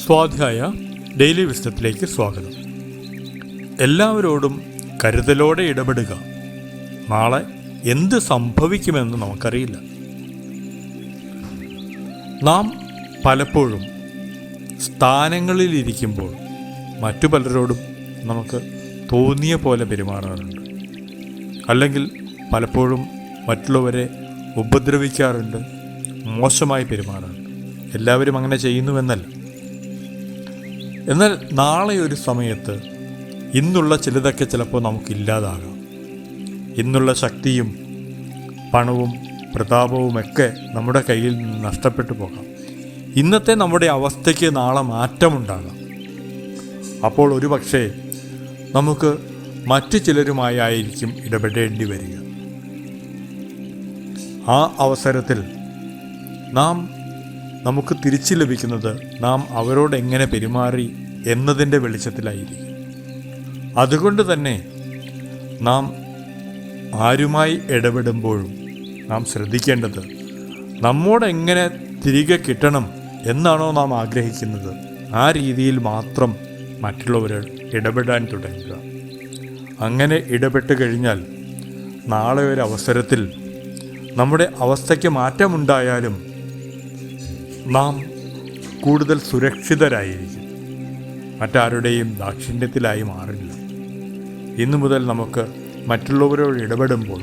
സ്വാധ്യായ ഡെയിലി വിസ്ഡത്തിലേക്ക് സ്വാഗതം. എല്ലാവരോടും കരുതലോടെ ഇടപെടുക. നാളെ എന്ത് സംഭവിക്കുമെന്ന് നമുക്കറിയില്ല. നാം പലപ്പോഴും സ്ഥാനങ്ങളിലിരിക്കുമ്പോൾ മറ്റു പലരോടും നമുക്ക് തോന്നിയ പോലെ പെരുമാറാറുണ്ട്. അല്ലെങ്കിൽ പലപ്പോഴും മറ്റുള്ളവരെ ഉപദ്രവിക്കാറുണ്ട്, മോശമായി പെരുമാറാറുണ്ട്. എല്ലാവരും അങ്ങനെ ചെയ്യുന്നുവെന്നല്ല. എന്നാൽ നാളെ ഒരു സമയത്ത് ഇന്നുള്ള ചിലതൊക്കെ ചിലപ്പോൾ നമുക്കില്ലാതാകാം. ഇന്നുള്ള ശക്തിയും പണവും പ്രതാപവുമൊക്കെ നമ്മുടെ കയ്യിൽ നിന്ന് നഷ്ടപ്പെട്ടു പോകാം. ഇന്നത്തെ നമ്മുടെ അവസ്ഥയ്ക്ക് നാളെ മാറ്റമുണ്ടാകാം. അപ്പോൾ ഒരു പക്ഷേ നമുക്ക് മറ്റു ചിലരുമായിരിക്കും ഇടപെടേണ്ടി വരിക. ആ അവസരത്തിൽ നമുക്ക് തിരിച്ചു ലഭിക്കുന്നത് നാം അവരോട് എങ്ങനെ പെരുമാറി എന്നതിൻ്റെ വെളിച്ചത്തിലായിരിക്കും. അതുകൊണ്ട് തന്നെ നാം ആരുമായി ഇടപെടുമ്പോഴും നാം ശ്രദ്ധിക്കേണ്ടത് നമ്മോട് എങ്ങനെ തിരികെ കിട്ടണം എന്നാണോ നാം ആഗ്രഹിക്കുന്നത്, ആ രീതിയിൽ മാത്രം മറ്റുള്ളവരോട് ഇടപെടാൻ തുടങ്ങുക. അങ്ങനെ ഇടപെട്ട് കഴിഞ്ഞാൽ നാളെ ഒരു അവസരത്തിൽ നമ്മുടെ അവസ്ഥയ്ക്ക് മാറ്റമുണ്ടായാലും നാം കൂടുതൽ സുരക്ഷിതരായിരിക്കും. മറ്റാരുടെയും ദാക്ഷിണ്യത്തിലായി മാറില്ല. ഇന്നു മുതൽ നമുക്ക് മറ്റുള്ളവരോട് ഇടപെടുമ്പോൾ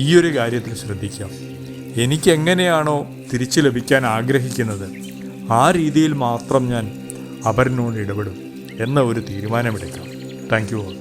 ഈയൊരു കാര്യത്തിൽ ശ്രദ്ധിക്കാം. എനിക്കെങ്ങനെയാണോ തിരിച്ചു ലഭിക്കാൻ ആഗ്രഹിക്കുന്നത് ആ രീതിയിൽ മാത്രം ഞാൻ അവരിനോട് ഇടപെടും എന്ന ഒരു തീരുമാനമെടുക്കാം. Thank you all.